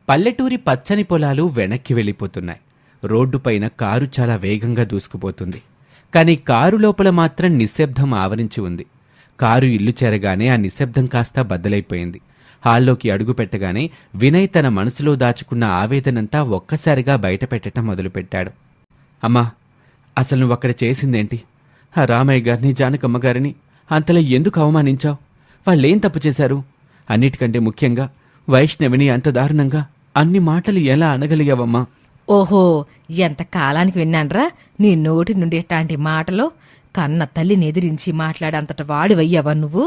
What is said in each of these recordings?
పల్లెటూరి పచ్చని పొలాలు వెనక్కి వెళ్ళిపోతున్నాయి. రోడ్డుపైన కారు చాలా వేగంగా దూసుకుపోతుంది. కాని కారు లోపల మాత్రం నిశ్శబ్దం ఆవరించి ఉంది. కారు ఇల్లు చేరగానే ఆ నిశ్శబ్దం కాస్త బద్దలైపోయింది. హాల్లోకి అడుగు పెట్టగానే వినయ్ తన మనసులో దాచుకున్న ఆవేదనంతా ఒక్కసారిగా బయటపెట్టడం మొదలుపెట్టాడు. అమ్మా, అసలు నువ్వక్కడ చేసిందేంటి? ఆ రామయ్య గారిని, జానకమ్మ గారిని అంతలా ఎందుకు అవమానించావు? వాళ్ళేం తప్పు చేశారు? అన్నిటికంటే ముఖ్యంగా వైష్ణవిని అంత దారుణంగా అన్ని మాటలు ఎలా అనగలిగావమ్మా? ఓహో, ఎంత కాలానికి విన్నాన్రా నీ నోటి నుండి ఎట్లాంటి మాటలు. కన్న తల్లిని ఎదిరించి మాట్లాడేంతట వాడివయ్యావా నువ్వు?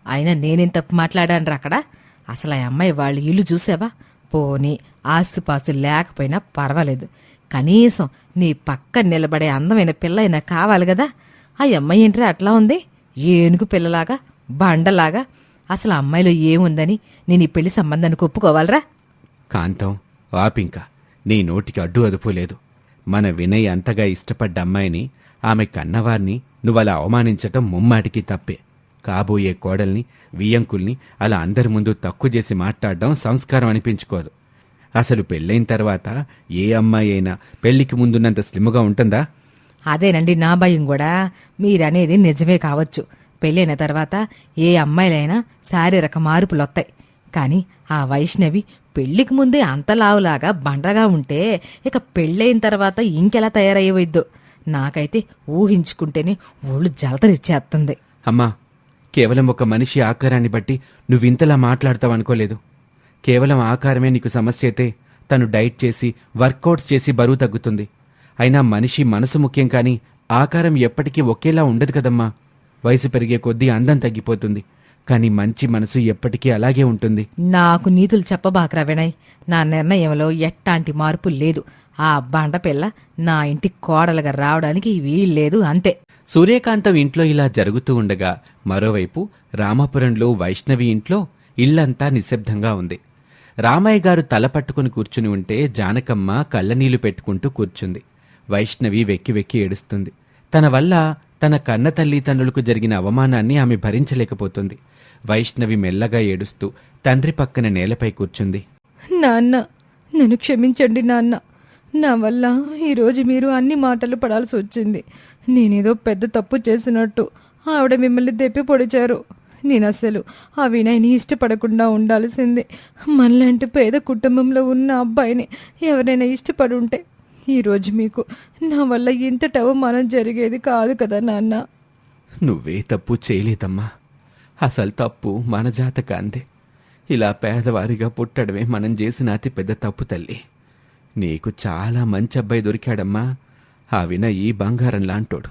అయినా నేనేం తప్పు మాట్లాడానురా అక్కడ? అసలు ఆ అమ్మాయి వాళ్ళు ఇల్లు చూసావా? పోనీ ఆస్తిపాస్తులు లేకపోయినా పర్వాలేదు, కనీసం నీ పక్క నిలబడే అందమైన పిల్ల అయినా కావాలి కదా. ఆ అమ్మాయి ఏంట్రా అట్లా ఉంది? ఏనుగు పిల్లలాగా, బండలాగా. అసలు ఆ అమ్మాయిలో ఏముందని నేను ఈ పెళ్లి సంబంధానికి ఒప్పుకోవాలరా? కాంతం, ఆపింకా. నీ నోటికి అడ్డు అదుపు లేదు. మన వినయ్ అంతగా ఇష్టపడ్డ అమ్మాయిని, ఆమె కన్నవారిని నువ్వలా అవమానించటం ముమ్మాటికి తప్పే. కాబోయే కోడల్ని, వియ్యంకుల్ని అలా అందరి ముందు తక్కువ చేసి మాట్లాడడం సంస్కారం అనిపించుకోదు. అసలు పెళ్ళైన తర్వాత ఏ అమ్మాయి అయినా పెళ్లికి ముందున్నంత స్లిమ్గా ఉంటుందా? అదేనండి నా భయం కూడా. మీరనేది నిజమే కావచ్చు. పెళ్ళైన తర్వాత ఏ అమ్మాయిలైనా శారీరక మార్పులొత్తాయి. కానీ ఆ వైష్ణవి పెళ్లికి ముందే అంతలావులాగా బండగా ఉంటే ఇక పెళ్ళైన తర్వాత ఇంకెలా తయారయ్యేవద్దు. నాకైతే ఊహించుకుంటేనే ఒళ్ళు జలతరిచ్చేస్తుంది. అమ్మా, కేవలం ఒక మనిషి ఆకారాన్ని బట్టి నువ్వింతలా మాట్లాడతావనుకోలేదు. కేవలం ఆకారమే నీకు సమస్య అయితే తను డైట్ చేసి, వర్కౌట్స్ చేసి బరువు తగ్గుతుంది. అయినా మనిషి మనసు ముఖ్యం, కానీ ఆకారం ఎప్పటికీ ఒకేలా ఉండదు కదమ్మా. వయసు పెరిగే కొద్దీ అందం తగ్గిపోతుంది, కానీ మంచి మనసు ఎప్పటికీ అలాగే ఉంటుంది. నాకు నీతులు చెప్పబాకరా వినయ్. నా నిర్ణయంలో ఎట్టాంటి మార్పు లేదు. ఆ బండపిల్ల నా ఇంటి కోడలుగా రావడానికి వీల్లేదు, అంతే. సూర్యకాంతం ఇంట్లో ఇలా జరుగుతూ ఉండగా మరోవైపు రామాపురంలో వైష్ణవి ఇంట్లో ఇల్లంతా నిశ్శబ్దంగా ఉంది. రామయ్య గారు తల పట్టుకుని కూర్చుని ఉంటే జానకమ్మ కళ్ళనీళ్లు పెట్టుకుంటూ కూర్చుంది. వైష్ణవి వెక్కి వెక్కి ఏడుస్తుంది. తన వల్ల తన కన్న తల్లిదండ్రులకు జరిగిన అవమానాన్ని ఆమె భరించలేకపోతుంది. వైష్ణవి మెల్లగా ఏడుస్తూ తండ్రి పక్కన నేలపై కూర్చుంది. నాన్న, నన్ను క్షమించండి నాన్న. నా వల్ల ఈరోజు మీరు అన్ని మాటలు పడాల్సి వచ్చింది. నేనేదో పెద్ద తప్పు చేసినట్టు ఆవిడ మిమ్మల్ని దెప్పి పొడిచారు. నేను అసలు ఆ వినయ్ని ఇష్టపడకుండా ఉండాల్సిందే. మనలాంటి పేద కుటుంబంలో ఉన్న అబ్బాయిని ఎవరైనా ఇష్టపడి ఉంటే ఈరోజు మీకు నా వల్ల ఇంతటి అవమానం జరిగేది కాదు కదా నాన్న. నువ్వే తప్పు చేయలేదమ్మా. అసలు తప్పు మన జాతకాందే. ఇలా పేదవారిగా పుట్టడమే మనం చేసిన అతి పెద్ద తప్పు తల్లి. నీకు చాలా మంచి అబ్బాయి దొరికాడమ్మా. ఆ వినయ్ బంగారం లాంటోడు.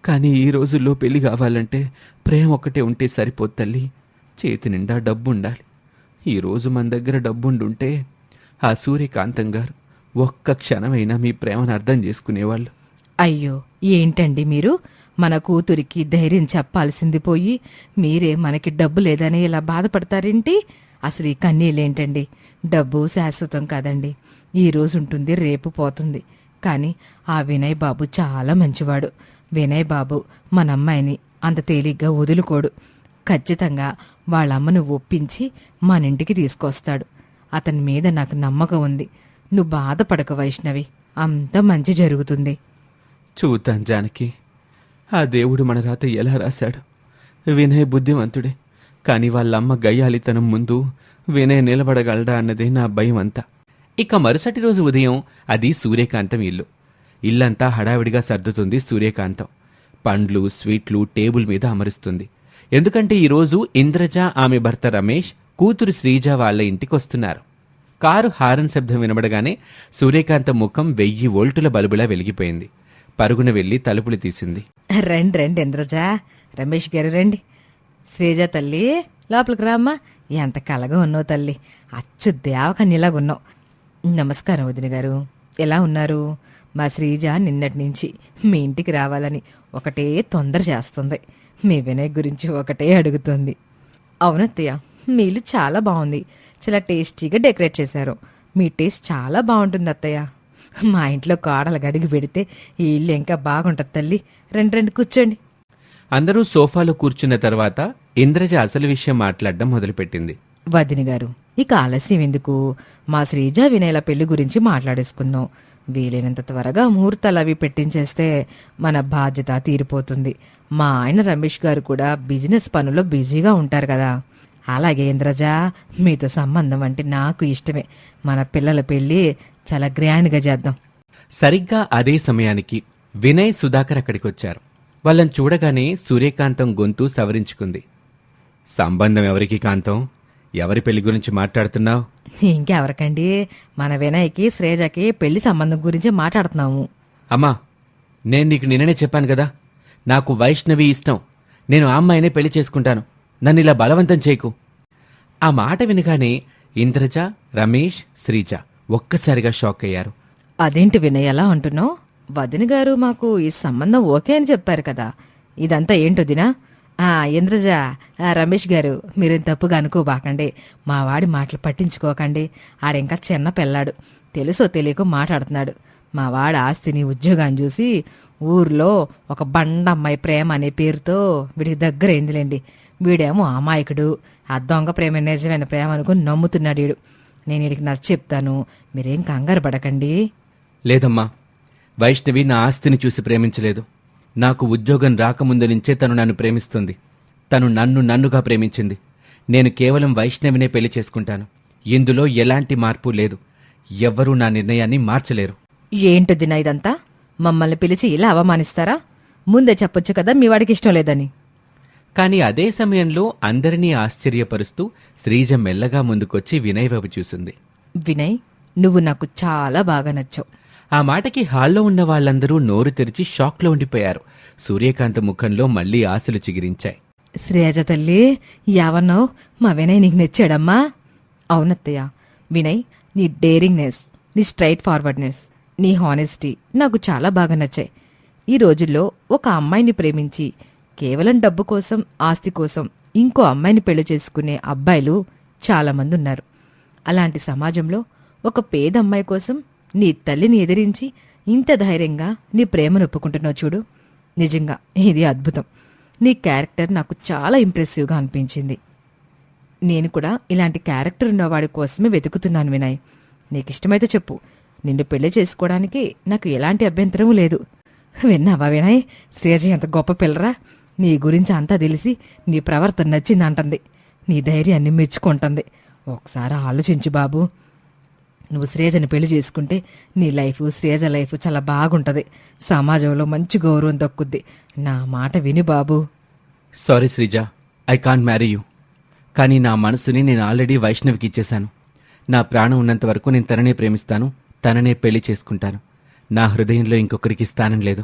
కానీ ఈ రోజుల్లో పెళ్లి కావాలంటే ప్రేమ ఒక్కటే ఉంటే సరిపోదు తల్లి. చేతి నిండా డబ్బుండాలి. ఈరోజు మన దగ్గర డబ్బుండుంటే ఆ సూర్యకాంతం గారు ఒక్క క్షణమైనా మీ ప్రేమను అర్థం చేసుకునేవాళ్ళు. అయ్యో, ఏంటండి మీరు? మన కూతురికి ధైర్యం చెప్పాల్సింది పోయి మీరే మనకి డబ్బు లేదని ఇలా బాధపడతారేంటి? అసలు ఈ కన్నీళ్ళేంటండి? డబ్బు శాశ్వతం కాదండి. ఈ రోజు ఉంటుంది, రేపు పోతుంది. కానీ ఆ వినయ్ బాబు చాలా మంచివాడు. వినయ్ బాబు మన అమ్మాయిని అంత తేలిగ్గా వదులుకోడు. ఖచ్చితంగా వాళ్ళమ్మను ఒప్పించి మన ఇంటికి తీసుకొస్తాడు. అతని మీద నాకు నమ్మకం ఉంది. నువ్వు బాధపడక వైష్ణవి, అంత మంచి జరుగుతుంది. చూద్దాం జానకి, ఆ దేవుడు మన రాత ఎలా రాశాడు. వినయ్ బుద్ధిమంతుడే, కానీ వాళ్ళమ్మ గయ్యాలితనం ముందు వినయ్ నిలబడగలడా అన్నదే నా భయం అంతా. ఇక మరుసటి రోజు ఉదయం అది సూర్యకాంతం ఇల్లు. ఇల్లంతా హడావిడిగా సర్దుతుంది సూర్యకాంతం. పండ్లు, స్వీట్లు టేబుల్ మీద అమరుస్తుంది. ఎందుకంటే ఈరోజు ఇంద్రజ, ఆమె భర్త రమేష్, కూతురు శ్రీజ వాళ్ళ ఇంటికొస్తున్నారు. కారు హారన్ శబ్దం వినబడగానే సూర్యకాంతం ముఖం 1000 వోల్టుల బల్బులా వెలిగిపోయింది. పరుగున వెళ్లి తలుపులు తీసింది. రండి రండి ఇంద్రజ, రమేష్ గారు రండి. శ్రీజ తల్లి, లోపలికి రామ్మా. ఎంత కలగా ఉన్నావు తల్లి, అచ్చు దేవకన్యలాగున్నావు. నమస్కారం వదిన గారు, ఎలా ఉన్నారు? మా శ్రీజ నిన్నటి నుంచి మీ ఇంటికి రావాలని ఒకటే తొందర చేస్తుంది. మీ వినయ్ గురించి ఒకటే అడుగుతుంది. అవునత్తయ్య, మీ ఇల్లు చాలా బాగుంది. చాలా టేస్టీగా డెకరేట్ చేశారు. మీ టేస్ట్ చాలా బాగుంటుంది అత్తయ్య. మా ఇంట్లో కోడలు గడిగి పెడితే ఈ ఇల్లు ఇంకా బాగుంటుంది తల్లి. రండి కూర్చోండి. అందరూ సోఫాలో కూర్చున్న తర్వాత ఇంద్రజ అసలు విషయం మాట్లాడడం మొదలుపెట్టింది. వదిన గారు, ఇక ఆలస్యం ఎందుకు, మా శ్రీజ వినయల పెళ్లి గురించి మాట్లాడేసుకుందాం. వీలైనంత త్వరగా ముహూర్తాలు అవి పెట్టించేస్తే మన బాధ్యత తీరిపోతుంది. మా ఆయన రమేష్ గారు కూడా బిజినెస్ పనుల్లో బిజీగా ఉంటారు కదా. అలాగే ఇంద్రజ, మీతో సంబంధం అంటే నాకు ఇష్టమే. మన పిల్లల పెళ్లి చాలా గ్రాండ్గా చేద్దాం. సరిగ్గా అదే సమయానికి వినయ్, సుధాకర్ అక్కడికొచ్చారు. వాళ్ళని చూడగానే సూర్యకాంతం గొంతు సవరించుకుంది. సంబంధం ఎవరికి కాంతం? ఎవరి పెళ్లి గురించి మాట్లాడుతున్నావు? ఇంకెవరికండి, మన వినయ్కి శ్రేజకి పెళ్లి సంబంధం గురించి మాట్లాడుతున్నాము. అమ్మా, నేను నీకు నిన్ననే చెప్పాను కదా, నాకు వైష్ణవి ఇష్టం. నేను ఆ అమ్మాయినే పెళ్లి చేసుకుంటాను. నన్ను ఇలా బలవంతం చేయకు. ఆ మాట వినగానే ఇంద్రజ, రమేష్, శ్రీజ ఒక్కసారిగా షాక్ అయ్యారు. అదేంటి వినయ్ అలా అంటున్నావు? వదిన గారు మాకు ఈ సంబంధం ఓకే అని చెప్పారు కదా. ఇదంతా ఏంటో దినా? ఇంద్రజ, రమేష్ గారు, మీరేం తప్పుగా అనుకోబాకండి. మా వాడి మాటలు పట్టించుకోకండి. ఆడింకా చిన్న పిల్లాడు, తెలుసో తెలియకో మాట్లాడుతున్నాడు. మా వాడి ఆస్తిని, ఉద్యోగాన్ని చూసి ఊర్లో ఒక బండమ్మాయి ప్రేమ అనే పేరుతో వీడికి దగ్గర అయిందిలేండి. వీడేమో అమాయకుడు, ఆ దొంగ ప్రేమ నిజమైన ప్రేమ అనుకుని నమ్ముతున్నాడు వీడు. నేను వీడికి నచ్చ చెప్తాను, మీరేం కంగారు పడకండి. లేదమ్మా, వైష్ణవి నా ఆస్తిని చూసి ప్రేమించలేదు. నాకు ఉద్యోగం రాకముందు నుంచే తను నన్ను ప్రేమిస్తుంది. తను నన్నుగా ప్రేమించింది. నేను కేవలం వైష్ణవినే పెళ్లి చేసుకుంటాను. ఇందులో ఎలాంటి మార్పు లేదు. ఎవ్వరూ నా నిర్ణయాన్ని మార్చలేరు. ఏంటో దినా ఇదంతా? మమ్మల్ని పిలిచి ఇలా అవమానిస్తారా? ముందే చెప్పొచ్చు కదా మీ వాడికి ఇష్టం లేదని. కాని అదే సమయంలో అందరినీ ఆశ్చర్యపరుస్తూ శ్రీజ మెల్లగా ముందుకొచ్చి వినయ్ వైపు చూసింది. వినయ్, నువ్వు నాకు చాలా బాగా నచ్చావు. ఆ మాటకి హాల్లో ఉన్న వాళ్ళందరూ నోరు తెరిచి షాక్లో ఉండిపోయారు. సూర్యకాంత్ ముఖంలో మళ్లీ ఆశలు చిగిరించాయి. శ్రేజ తల్లి, యావన్నావు? మా వినయ్ నీకు నచ్చాడమ్మా? అవునత్తయ్య, వినయ్, నీ డేరింగ్నెస్, నీ స్ట్రైట్ ఫార్వర్డ్నెస్, నీ హానెస్టీ నాకు చాలా బాగా నచ్చాయి. ఈ రోజుల్లో ఒక అమ్మాయిని ప్రేమించి కేవలం డబ్బు కోసం, ఆస్తి కోసం ఇంకో అమ్మాయిని పెళ్లి చేసుకునే అబ్బాయిలు చాలామంది ఉన్నారు. అలాంటి సమాజంలో ఒక పేద అమ్మాయి కోసం నీ తల్లిని ఎదిరించి ఇంత ధైర్యంగా నీ ప్రేమను ఒప్పుకుంటున్నావు చూడు, నిజంగా ఇది అద్భుతం. నీ క్యారెక్టర్ నాకు చాలా ఇంప్రెసివ్గా అనిపించింది. నేను కూడా ఇలాంటి క్యారెక్టర్ ఉన్నవాడి కోసమే వెతుకుతున్నాను వినయ్. నీకిష్టమైతే చెప్పు, నిన్ను పెళ్లి చేసుకోవడానికి నాకు ఎలాంటి అభ్యంతరం లేదు. విన్నావా వినయ్, శ్రేజ ఎంత గొప్ప పిల్లరా. నీ గురించి అంతా తెలిసి నీ ప్రవర్తన నచ్చిందంటుంది. నీ ధైర్యాన్ని మెచ్చుకుంటుంది. ఒకసారి ఆలోచించు బాబు. నువ్వు శ్రేజని పెళ్లి చేసుకుంటే నీ లైఫ్, శ్రేజ లైఫ్ చాలా బాగుంటుంది. సమాజంలో మంచి గౌరవం దక్కుద్ది. నా మాట విని బాబు. Sorry Sreeja, I can't marry you. కానీ నా మనసుని నేను ఆల్రెడీ వైష్ణవికి ఇచ్చేశాను. నా ప్రాణం ఉన్నంత వరకు నేను తననే ప్రేమిస్తాను, తననే పెళ్లి చేసుకుంటాను. నా హృదయంలో ఇంకొకరికి స్థానం లేదు.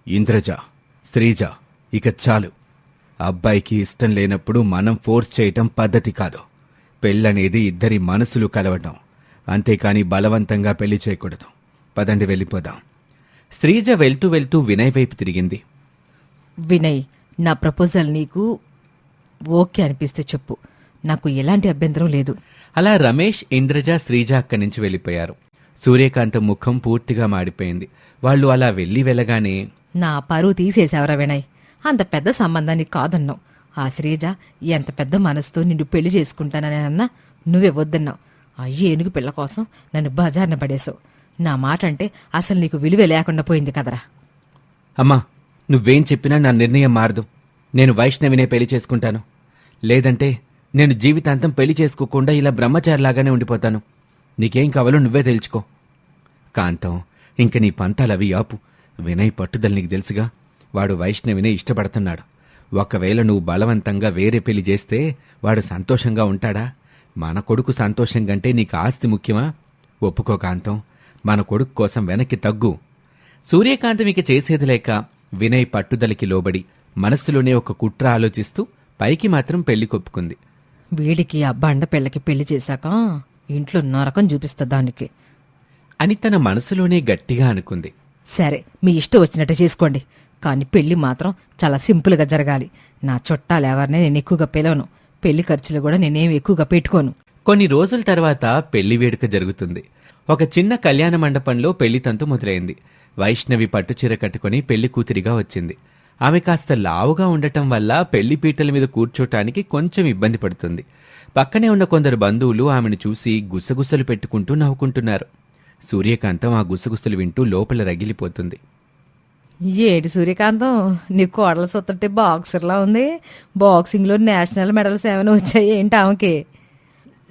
ఇంద్రజ, శ్రీజ, ఇక చాలు. అబ్బాయికి ఇష్టం లేనప్పుడు మనం ఫోర్స్ చేయటం పద్ధతి కాదు. పెళ్ళనేది ఇద్దరి మనసులు కలవటం, అంతేకాని బలవంతంగా పెళ్లి చేయకూడదు. పదండి, వెళ్ళిపోదాం. శ్రీజ వెళ్తూ వెళ్తూ వినయ్ వైపు తిరిగింది. వినయ్, నా ప్రపోజల్ నీకు ఓకే అనిపిస్తే చెప్పు, నాకు ఎలాంటి అభ్యంతరం లేదు. అలా రమేష్, ఇంద్రజ, శ్రీజ అక్కడి నుంచి వెళ్ళిపోయారు. సూర్యకాంతం ముఖం పూర్తిగా మాడిపోయింది. వాళ్ళు అలా వెళ్ళగానే, నా పరువు తీసేశావరా వినయ్. అంత పెద్ద సంబంధాన్ని కాదన్నావు. ఆ శ్రీజ ఎంత పెద్ద మనసుతో నిన్ను పెళ్లి చేసుకుంటానని అన్నా నువ్వే వద్దన్నావు. అయ్యే ఏనుగు పిల్ల కోసం నన్ను బజార్న పడేశావు. నా మాట అంటే అసలు నీకు విలువే లేకుండా పోయింది కదరా. అమ్మా, నువ్వేం చెప్పినా నా నిర్ణయం మారదు. నేను వైష్ణవినే పెళ్లి చేసుకుంటాను. లేదంటే నేను జీవితాంతం పెళ్లి చేసుకోకుండా ఇలా బ్రహ్మచారిలాగానే ఉండిపోతాను. నీకేం కావాలో నువ్వే తెలుసుకో. కాంతం, ఇంక నీ పంతాలవి ఆపు. వినయ్ పట్టుదల నీకు తెలుసుగా. వాడు వైష్ణవినే ఇష్టపడుతున్నాడు. ఒకవేళ నువ్వు బలవంతంగా వేరే పెళ్లి చేస్తే వాడు సంతోషంగా ఉంటాడా? మన కొడుకు సంతోషం కంటే నీకు ఆస్తి ముఖ్యమా? ఒప్పుకో కాంతం, మన కొడుకు కోసం వెనక్కి తగ్గు. సూర్యకాంతం ఇక చేసేది లేక వినయ్ పట్టుదలకి లోబడి మనస్సులోనే ఒక కుట్ర ఆలోచిస్తూ పైకి మాత్రం పెళ్లి కొప్పుకుంది. వీడికి ఆ బండ పిల్లకి పెళ్లి చేశాక ఇంట్లో నరకం చూపిస్తా దానికి అని తన మనసులోనే గట్టిగా అనుకుంది. సరే, మీ ఇష్టం వచ్చినట్టు చేసుకోండి, కానీ పెళ్లి మాత్రం చాలా సింపుల్గా జరగాలి. నా చుట్టాలు ఎవరిని నేను ఎక్కువగా పిలవను. పెళ్లి ఖర్చులు కూడా నేనేం ఎక్కువగా పెట్టుకోను. కొన్ని రోజుల తర్వాత పెళ్లి వేడుక జరుగుతుంది. ఒక చిన్న కళ్యాణ మండపంలో పెళ్లి తంతు మొదలైంది. వైష్ణవి పట్టుచీర కట్టుకుని పెళ్లి కూతురిగా వచ్చింది. ఆమె కాస్త లావుగా ఉండటం వల్ల పెళ్లి పీటల మీద కూర్చోటానికి కొంచెం ఇబ్బంది పడుతుంది. పక్కనే ఉన్న కొందరు బంధువులు ఆమెను చూసి గుసగుసలు పెట్టుకుంటూ నవ్వుకుంటున్నారు. సూర్యకాంతం ఆ గుసగుసలు వింటూ లోపల రగిలిపోతుంది. ఏటి సూర్యకాంతం, నీ కోడలు సొత్తంటే బాక్సర్లా ఉంది. బాక్సింగ్లో నేషనల్ మెడల్స్ ఏమైనా వచ్చాయి ఏంటి ఆమెకి?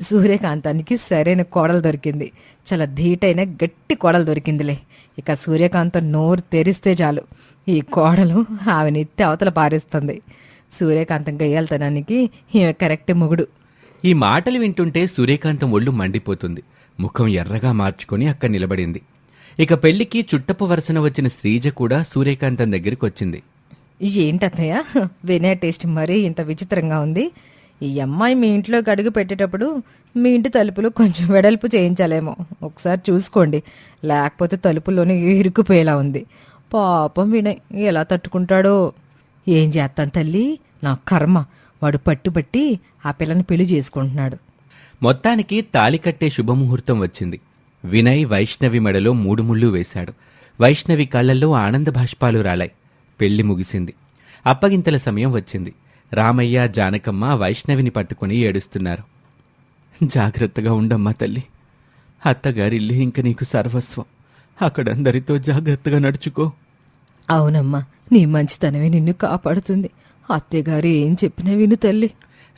సూర్యకాంతానికి సరైన కోడలు దొరికింది. చాలా ధీటైన గట్టి కోడలు దొరికిందిలే. ఇక సూర్యకాంతం నోరు తెరిస్తే చాలు ఈ కోడలు ఆమెను ఎత్తి అవతల పారేస్తుంది. సూర్యకాంతం గయ్యాలతనానికి ఈమె కరెక్ట్ మొగుడు. ఈ మాటలు వింటుంటే సూర్యకాంతం ఒళ్ళు మండిపోతుంది. ముఖం ఎర్రగా మార్చుకొని అక్కడ నిలబడింది. ఇక పెళ్లికి చుట్టపు వరసన వచ్చిన శ్రీజ కూడా సూర్యకాంతం దగ్గరికి వచ్చింది. ఏంటత్తయ్య, వినయ్ టేస్ట్ మరీ ఇంత విచిత్రంగా ఉంది. ఈ అమ్మాయి మీ ఇంట్లోకి అడుగు పెట్టేటప్పుడు మీ ఇంటి తలుపులు కొంచెం వెడల్పు చేయించాలేమో, ఒకసారి చూసుకోండి. లేకపోతే తలుపుల్లోనే ఇరుక్కుపోయేలా ఉంది. పాపం వినయ్ ఎలా తట్టుకుంటాడో. ఏం చేస్తాను తల్లి, నా కర్మ. వాడు పట్టుబట్టి ఆ పిల్లని పెళ్లి చేసుకుంటున్నాడు. మొత్తానికి తాళి కట్టే శుభముహూర్తం వచ్చింది. వినయ్ వైష్ణవి మెడలో 3 ముళ్ళు వేశాడు. వైష్ణవి కళ్ళల్లో ఆనంద భాష్పాలు రాలాయి. పెళ్లి ముగిసింది. అప్పగింతల సమయం వచ్చింది. రామయ్య, జానకమ్మ వైష్ణవిని పట్టుకుని ఏడుస్తున్నారు. జాగ్రత్తగా ఉండమ్మా తల్లి. అత్తగారిల్లి ఇంక నీకు సర్వస్వం. అక్కడందరితో జాగ్రత్తగా నడుచుకో. అవునమ్మా, నీ మంచితనమే నిన్ను కాపాడుతుంది. అత్తయ్యగారు ఏం చెప్పినా విను తల్లి.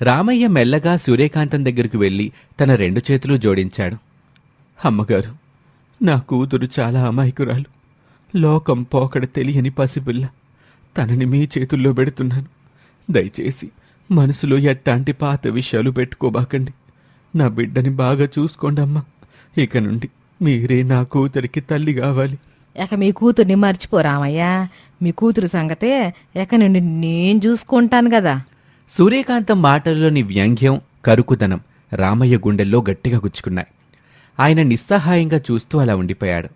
రామయ్య మెల్లగా సూర్యకాంతం దగ్గరకు వెళ్లి తన 2 చేతులు జోడించాడు. అమ్మగారు, నా కూతురు చాలా అమాయకురాలు. లోకం పోకడ తెలియని పసిపిల్ల. తనని మీ చేతుల్లో పెడుతున్నాను. దయచేసి మనసులో ఎట్టాంటి పాత విషయాలు పెట్టుకోబాకండి. నా బిడ్డని బాగా చూసుకోండమ్మా. ఇక నుండి మీరే నా కూతురికి తల్లి కావాలి. ఇక మీ కూతుర్ని మర్చిపోరామయ్యా. మీ కూతురు సంగతే ఇక నుండి నేను చూసుకుంటాను కదా. సూర్యకాంతం మాటల్లోని వ్యంగ్యం, కరుకుదనం రామయ్య గుండెల్లో గట్టిగా గుచ్చుకున్నాయి. ఆయన నిస్సహాయంగా చూస్తూ అలా ఉండిపోయాడు.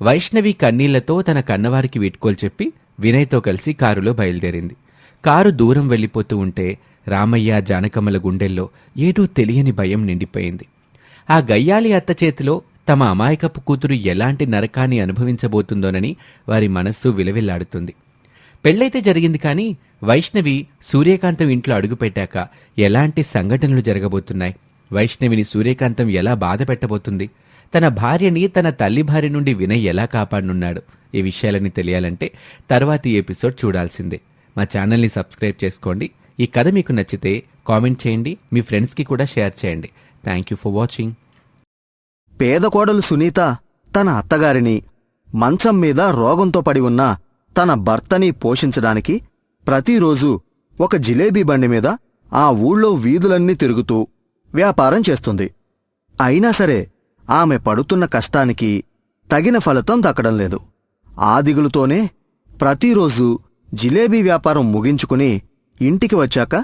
వైష్ణవి కన్నీళ్లతో తన కన్నవారికి వీడ్కోలు చెప్పి వినయ్తో కలిసి కారులో బయలుదేరింది. కారు దూరం వెళ్ళిపోతూ ఉంటే రామయ్య, జానకమ్మల గుండెల్లో ఏదో తెలియని భయం నిండిపోయింది. ఆ గయ్యాలి అత్త చేతిలో తమ అమాయకపు కూతురు ఎలాంటి నరకాన్ని అనుభవించబోతుందోనని వారి మనస్సు విలవిల్లాడుతుంది. పెళ్ళైతే జరిగింది, కానీ వైష్ణవి సూర్యకాంతం ఇంట్లో అడుగుపెట్టాక ఎలాంటి సంఘటనలు జరగబోతున్నాయి? వైష్ణవిని సూర్యకాంతం ఎలా బాధ పెట్టబోతుంది? తన భార్యని తన తల్లి భార్య నుండి వినయ్ ఎలా కాపాడనున్నాడు? ఈ విషయాలని తెలియాలంటే తర్వాతి ఎపిసోడ్ చూడాల్సిందే. మా ఛానల్ని సబ్స్క్రైబ్ చేసుకోండి. ఈ కథ మీకు నచ్చితే కామెంట్ చేయండి, మీ ఫ్రెండ్స్కి కూడా షేర్ చేయండి. Thank you for watching. పేద కోడలు సునీత తన అత్తగారిని, మంచం మీద రోగంతో పడి ఉన్న తన భర్తని పోషించడానికి ప్రతిరోజూ ఒక జిలేబీ బండి మీద ఆ ఊళ్ళో వీధులన్నీ తిరుగుతూ వ్యాపారం చేస్తుంది. అయినా సరే ఆమె పడుతున్న కష్టానికి తగిన ఫలితం దక్కడం లేదు. ఆ దిగులుతోనే ప్రతిరోజూ జిలేబీ వ్యాపారం ముగించుకుని ఇంటికి వచ్చాక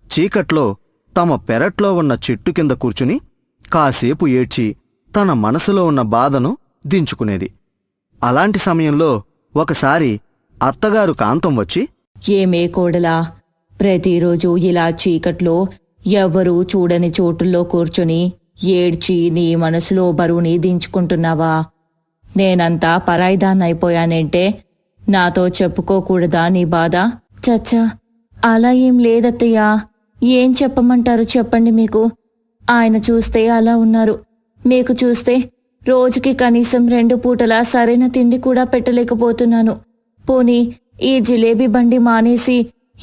చీకట్లో తమ పెరట్లో ఉన్న చెట్టు కింద కూర్చుని కాసేపు ఏడ్చి తన మనసులో ఉన్న బాధను దించుకునేది. అలాంటి సమయంలో ఒకసారి అత్తగారు కాంతం వచ్చి, ఏమే కోడలా, ప్రతిరోజు ఇలా చీకట్లో ఎవ్వరూ చూడని చోటుల్లో కూర్చొని ఏడ్చి నీ మనసులో బరువుని దించుకుంటున్నావా? నేనంతా పరాయిదాన్నైపోయానంటే నాతో చెప్పుకోకూడదా నీ బాధ? చచ్చా, అలా ఏం లేదత్తయ్యా. ఏం చెప్పమంటారు చెప్పండి. మీకు ఆయన చూస్తే అలా ఉన్నారు, మీకు చూస్తే రోజుకి కనీసం 2 పూటలా సరైన తిండి కూడా పెట్టలేకపోతున్నాను. పోనీ ఈ జిలేబీ బండి మానేసి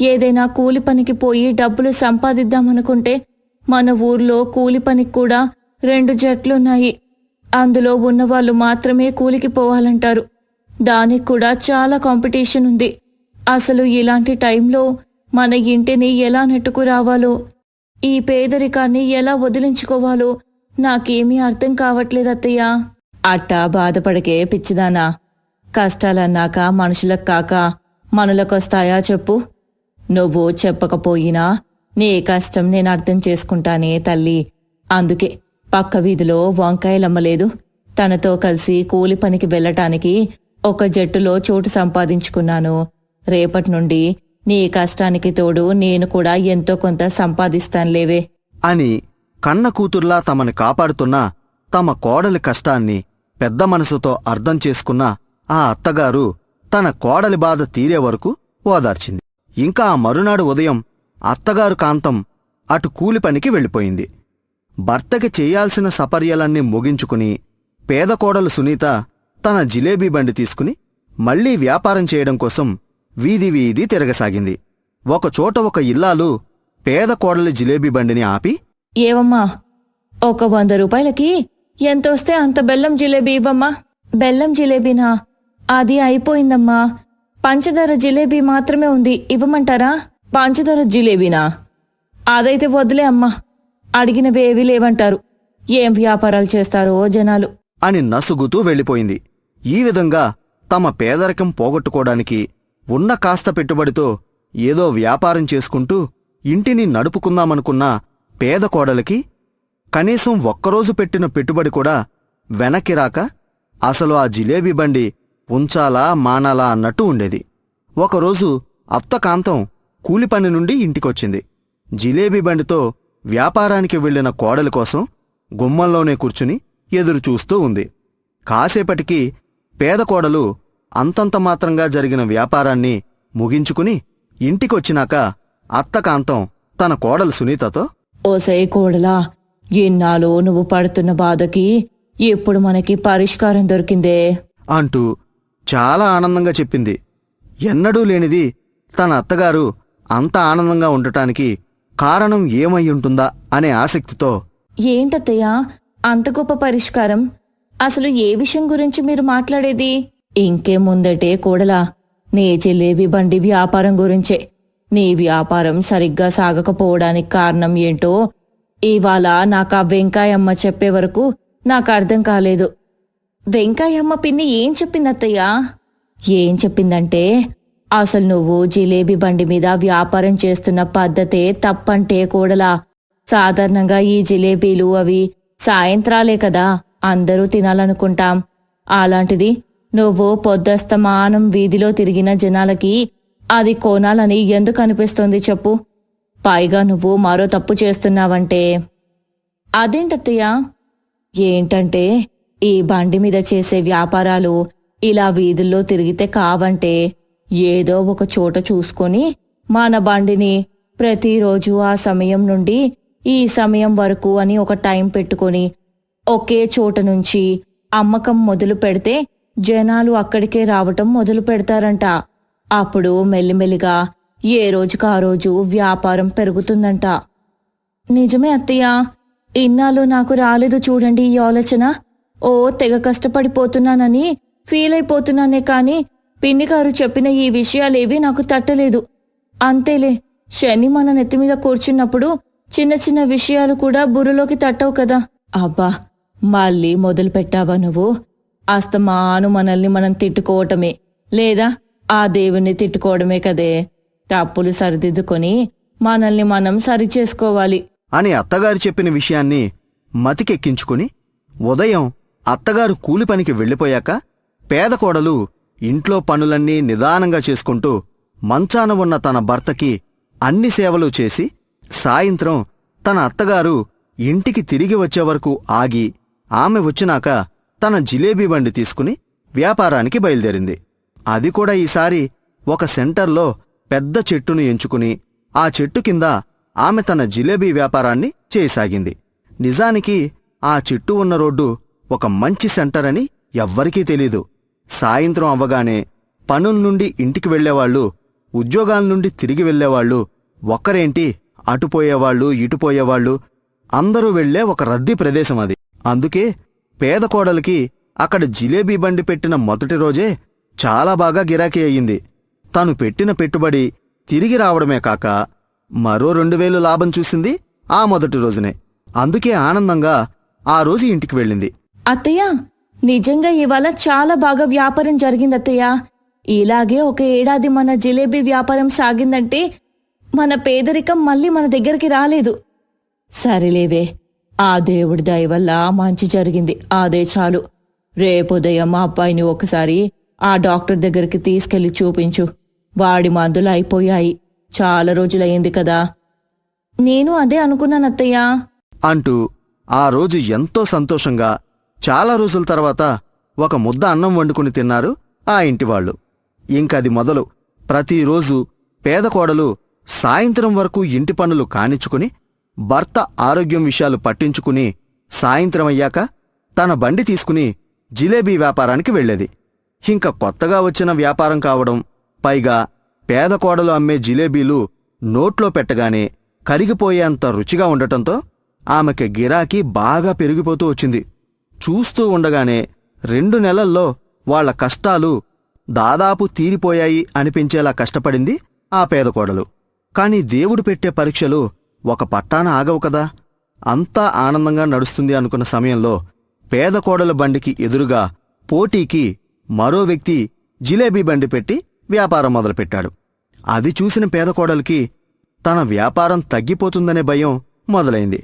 ఏదైనా కూలి పనికి పోయి డబ్బులు సంపాదిద్దామనుకుంటే మన ఊర్లో కూలి పనికి కూడా 2 జట్లున్నాయి. అందులో ఉన్నవాళ్లు మాత్రమే కూలికి పోవాలంటారు. దానికి కూడా చాలా కాంపిటీషన్ ఉంది. అసలు ఇలాంటి టైంలో మన ఇంటిని ఎలా నెట్టుకు రావాలో, ఈ పేదరికాన్ని ఎలా వదిలించుకోవాలో నాకేమీ అర్థం కావట్లేదత్తయ్యా. అట్టా బాధపడకే పిచ్చిదానా. కష్టాలన్నాక మనుషులకు కాక మనులకొస్తాయా చెప్పు? నువ్వు చెప్పకపోయినా నీ కష్టం నేను అర్థం చేసుకుంటానే తల్లి. అందుకే పక్క వీధిలో వంకాయలమ్మలేదు, తనతో కలిసి కూలి పనికి వెళ్లటానికి ఒక జట్టులో చోటు సంపాదించుకున్నాను. రేపటి నుండి నీ కష్టానికి తోడు నేను కూడా ఎంతో కొంత సంపాదిస్తానులేవే అని కన్న కూతుర్లా తమని కాపాడుతున్న తమ కోడలి కష్టాన్ని పెద్ద మనసుతో అర్థం చేసుకున్న ఆ అత్తగారు తన కోడలి బాధ తీరే వరకు ఓదార్చింది. ఇంకా ఆ మరునాడు ఉదయం అత్తగారు కాంతం అటు కూలి పనికి వెళ్ళిపోయింది. భర్తకి చేయాల్సిన సపర్యలన్నీ ముగించుకుని పేద కోడలు సునీత తన జిలేబీ బండి తీసుకుని మళ్లీ వ్యాపారం చేయడం కోసం వీధి వీధి తిరగసాగింది. ఒకచోట ఒక ఇల్లాలు పేద కోడలి జిలేబీ బండిని ఆపి, ఏవమ్మా, ఒక 100 రూపాయలకి ఎంతొస్తే అంత బెల్లం జిలేబీ ఇవ్వమ్మా. బెల్లం జిలేబీనా? అది అయిపోయిందమ్మా. పంచదార జిలేబీ మాత్రమే ఉంది, ఇవ్వమంటారా? పంచదార జిలేబీనా? అదైతే వదిలే అమ్మా, అడిగినవేవీ లేవంటారు. ఏం వ్యాపారాలు చేస్తారో జనాలు అని నసుగుతూ వెళ్ళిపోయింది. ఈ విధంగా తమ పేదరికం పోగొట్టుకోవడానికి ఉన్న కాస్త పెట్టుబడితో ఏదో వ్యాపారం చేసుకుంటూ ఇంటిని నడుపుకుందామనుకున్న పేద కోడలికి కనీసం ఒక్కరోజు పెట్టిన పెట్టుబడి కూడా వెనక్కి రాక అసలు ఆ జిలేబీ బండి ఉంచాలా మానాలా అన్నట్టు ఉండేది. ఒకరోజు అత్త కాంతం కూలిపని నుండి ఇంటికొచ్చింది. జిలేబీ బండితో వ్యాపారానికి వెళ్లిన కోడలి కోసం గుమ్మంలోనే కూర్చుని ఎదురుచూస్తూ ఉంది. కాసేపటికి పేద కోడలు అంతంత మాత్రంగా జరిగిన వ్యాపారాన్ని ముగించుకుని ఇంటికొచ్చినాక అత్తకాంతం తన కోడలు సునీతతో, ఓసే కోడలా, ఇన్నాళ్ళు నువ్వు పడుతున్న బాధకి ఇప్పుడు మనకి పరిష్కారం దొరికిందే అంటూ చాలా ఆనందంగా చెప్పింది. ఎన్నడూ లేనిది తన అత్తగారు అంత ఆనందంగా ఉండటానికి కారణం ఏమయ్యుంటుందా అనే ఆసక్తితో, ఏంటత్తయ్యా అంత గొప్ప పరిష్కారం? అసలు ఏ విషయం గురించి మీరు మాట్లాడేది? ఇంకే ముందటే కోడలా, నీ జిలేబీ బండి వ్యాపారం గురించే. నీ వ్యాపారం సరిగ్గా సాగకపోవడానికి కారణం ఏంటో ఇవాళ నాకు ఆ వెంకాయమ్మ చెప్పే వరకు నాకు అర్థం కాలేదు. వెంకాయమ్మ పిన్ని ఏం చెప్పిందత్తయ్యా? ఏం చెప్పిందంటే, అసలు నువ్వు జిలేబీ బండి మీద వ్యాపారం చేస్తున్న పద్ధతే తప్పంటే కోడలా. సాధారణంగా ఈ జిలేబీలు అవి సాయంత్రాలే కదా అందరూ తినాలనుకుంటాం. అలాంటిది నువ్వు పొద్దస్తమానం వీధిలో తిరిగిన జనాలకి అది కొనాలని ఎందుకు అనిపిస్తోంది చెప్పు? పైగా నువ్వు మరో తప్పు చేస్తున్నావంటే. అదేంటత్తయ్యా? ఏంటంటే, ఈ బండి మీద చేసే వ్యాపారాలు ఇలా వీధుల్లో తిరిగితే కావంటే ఏదో ఒక చోట చూసుకొని మన బండిని ప్రతిరోజు ఆ సమయం నుండి ఈ సమయం వరకు అని ఒక టైం పెట్టుకొని ఒకే చోట నుంచి అమ్మకం మొదలు పెడితే జనాలు అక్కడికే రావటం మొదలు పెడతారంట. అప్పుడు మెల్లిమెల్లిగా ఏ రోజుకు ఆ రోజు వ్యాపారం పెరుగుతుందంట. నిజమే అత్తయ్య, ఇన్నాళ్ళు నాకు రాలేదు చూడండి ఈ ఆలోచన. ఓ తెగ కష్టపడిపోతున్నానని ఫీల్ అయిపోతున్నానే కాని పిన్నిగారు చెప్పిన ఈ విషయాలేవీ నాకు తట్టలేదు. అంతేలే, శని మన నెత్తిమీద కూర్చున్నప్పుడు చిన్న చిన్న విషయాలు కూడా బుర్రలోకి తట్టవు కదా. అబ్బా, మళ్ళీ మొదలు పెట్టావా నువ్వు? అస్తమాను మనల్ని మనం తిట్టుకోవటమే, లేదా ఆ దేవుణ్ణి తిట్టుకోవడమే కదే. తప్పులు సరిదిద్దుకొని మనల్ని మనం సరిచేసుకోవాలి అని అత్తగారు చెప్పిన విషయాన్ని మతికెక్కించుకుని ఉదయం అత్తగారు కూలిపనికి వెళ్ళిపోయాక పేద కోడలు ఇంట్లో పనులన్నీ నిదానంగా చేసుకుంటూ మంచాన ఉన్న తన భర్తకి అన్ని సేవలు చేసి సాయంత్రం తన అత్తగారు ఇంటికి తిరిగి వచ్చేవరకు ఆగి ఆమె వచ్చినాక తన జిలేబీ బండి తీసుకుని వ్యాపారానికి బయలుదేరింది. అది కూడా ఈసారి ఒక సెంటర్లో పెద్ద చెట్టును ఎంచుకుని ఆ చెట్టు కింద ఆమె తన జిలేబీ వ్యాపారాన్ని చేయసాగింది. నిజానికి ఆ చెట్టు ఉన్న రోడ్డు ఒక మంచి సెంటర్ అని ఎవ్వరికీ తెలీదు. సాయంత్రం అవ్వగానే పనుల్నుండి ఇంటికి వెళ్లేవాళ్లు, ఉద్యోగాల నుండి తిరిగి వెళ్లేవాళ్లు, ఒక్కరేంటి అటుపోయేవాళ్లు ఇటుపోయేవాళ్లు అందరూ వెళ్లే ఒక రద్దీ ప్రదేశం అది. అందుకే పేద కోడలికి అక్కడ జిలేబీ బండి పెట్టిన మొదటి రోజే చాలా బాగా గిరాకీ అయ్యింది. తను పెట్టిన పెట్టుబడి తిరిగి రావడమే కాక మరో 2000 లాభం చూసింది ఆ మొదటి రోజునే. అందుకే ఆనందంగా ఆ రోజు ఇంటికి వెళ్ళింది. అత్తయ్య, నిజంగా ఇవాళ చాలా బాగా వ్యాపారం జరిగిందత్తయ్య. ఇలాగే ఒక ఏడాది మన జిలేబీ వ్యాపారం సాగిందంటే మన పేదరికం మళ్ళీ మన దగ్గరికి రాలేదు. సరేలేవే, ఆ దేవుడి దయ వల్ల మంచి జరిగింది, అదే చాలు. రేపుదయం మా అబ్బాయిని ఒకసారి ఆ డాక్టర్ దగ్గరికి తీసుకెళ్లి చూపించు. వాడి మందులు అయిపోయాయి, చాలా రోజులయ్యింది కదా. నేను అదే అనుకున్నానత్తయ్యా అంటూ ఆ రోజు ఎంతో సంతోషంగా చాలా రోజుల తర్వాత ఒక ముద్ద అన్నం వండుకుని తిన్నారు ఆ ఇంటివాళ్లు. ఇంకది మొదలు ప్రతిరోజు పేద కోడలు సాయంత్రం వరకు ఇంటి పనులు కానిచ్చుకుని భర్త ఆరోగ్యం విషయాలు పట్టించుకుని సాయంత్రమయ్యాక తన బండి తీసుకుని జిలేబీ వ్యాపారానికి వెళ్ళేది. ఇంక కొత్తగా వచ్చిన వ్యాపారం కావడం, పైగా పేద కోడలు అమ్మే జిలేబీలు నోట్లో పెట్టగానే కరిగిపోయేంత రుచిగా ఉండటంతో ఆమెకి గిరాకీ బాగా పెరిగిపోతూ వచ్చింది. చూస్తూ ఉండగానే 2 నెలల్లో వాళ్ల కష్టాలు దాదాపు తీరిపోయాయి అనిపించేలా కష్టపడింది ఆ పేద కోడలు. కాని దేవుడు పెట్టే పరీక్షలు ఒక పట్టాన ఆగవు కదా. అంతా ఆనందంగా నడుస్తుంది అనుకున్న సమయంలో పేద కోడల బండికి ఎదురుగా పోటీకి మరో వ్యక్తి జిలేబీ బండి పెట్టి వ్యాపారం మొదలుపెట్టాడు. అది చూసిన పేద కోడలికి తన వ్యాపారం తగ్గిపోతుందనే భయం మొదలైంది.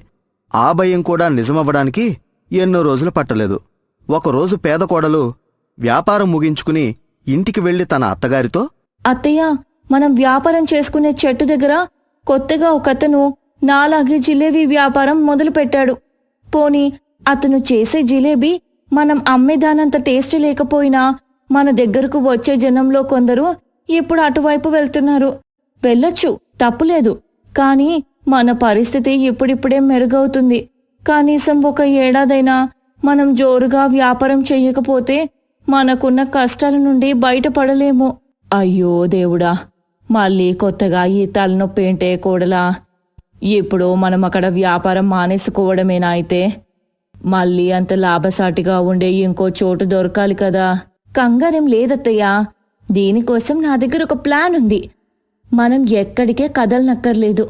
ఆ భయం కూడా నిజమవ్వడానికి ఎన్నో రోజులు పట్టలేదు. ఒకరోజు పేద కోడలు వ్యాపారం ముగించుకుని ఇంటికి వెళ్లి తన అత్తగారితో, అత్తయ్య, మనం వ్యాపారం చేసుకునే చెట్టు దగ్గర కొత్తగా ఒకతను నాలాగే జిలేబీ వ్యాపారం మొదలుపెట్టాడు. పోనీ అతను చేసే జిలేబీ మనం అమ్మేదానంత టేస్ట్ లేకపోయినా మన దగ్గరకు వచ్చే జనంలో కొందరు ఇప్పుడు అటువైపు వెళ్తున్నారు. వెళ్ళొచ్చు, తప్పులేదు. కాని మన పరిస్థితి ఇప్పుడిప్పుడే మెరుగవుతుంది. కనీసం 1 ఏడాదైనా మనం జోరుగా వ్యాపారం చెయ్యకపోతే మనకున్న కష్టాల నుండి బయటపడలేము. అయ్యో దేవుడా, మళ్ళీ కొత్తగా ఈ తలనొప్పేంటే కోడలా. ఇప్పుడు మనం అక్కడ వ్యాపారం మానేసుకోవడమేనా అయితే? మళ్ళీ అంత లాభసాటిగా ఉండే ఇంకో చోటు దొరకాలి కదా. కంగారేం లేదత్తయ్యా, దీనికోసం నా దగ్గర ఒక ప్లాన్ ఉంది. మనం ఎక్కడికే కదలనక్కర్లేదు.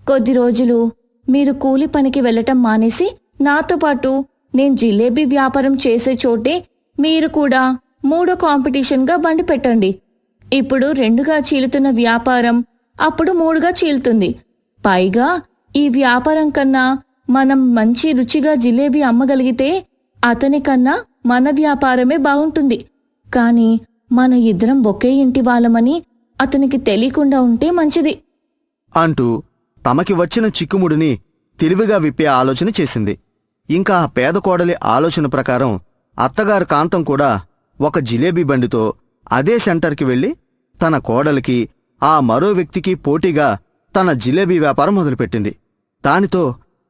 కొద్ది రోజులు మీరు కూలి పనికి వెళ్లటం మానేసి నాతో పాటు నేను జిలేబీ వ్యాపారం చేసే చోటే మీరు కూడా 3వ కాంపిటీషన్గా బండి పెట్టండి. ఇప్పుడు 2గా చీలుతున్న వ్యాపారం అప్పుడు 3గా చీలుతుంది. పైగా ఈ వ్యాపారం కన్నా మనం మంచి రుచిగా జిలేబీ అమ్మగలిగితే అతని కన్నా మన వ్యాపారమే బాగుంటుంది. కాని మన ఇద్దరం ఒకే ఇంటి వాళ్ళమని అతనికి తెలియకుండా ఉంటే మంచిది అంటూ తమకి వచ్చిన చిక్కుముడిని తెలివిగా విప్పే ఆలోచన చేసింది. ఇంకా ఆ పేద కోడలి ఆలోచన ప్రకారం అత్తగారు కాంతం కూడా ఒక జిలేబీ బండితో అదే సెంటర్కి వెళ్లి తన కోడలికి ఆ మరో వ్యక్తికి పోటీగా తన జిలేబీ వ్యాపారం మొదలుపెట్టింది. దానితో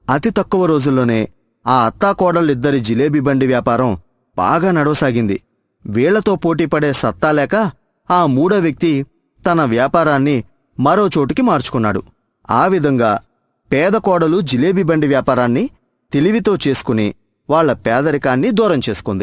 అతి తక్కువ రోజుల్లోనే ఆ అత్తాకోడళ్ళిద్దరి జిలేబీ బండి వ్యాపారం బాగా నడవసాగింది. వీళ్లతో పోటీపడే సత్తా లేక ఆ 3వ వ్యక్తి తన వ్యాపారాన్ని మరో చోటుకి మార్చుకున్నాడు. ఆ విధంగా పేద కోడలు జిలేబీ బండి వ్యాపారాన్ని తెలివితో చేసుకుని వాళ్ల పేదరికాన్ని దూరం చేసుకుంది.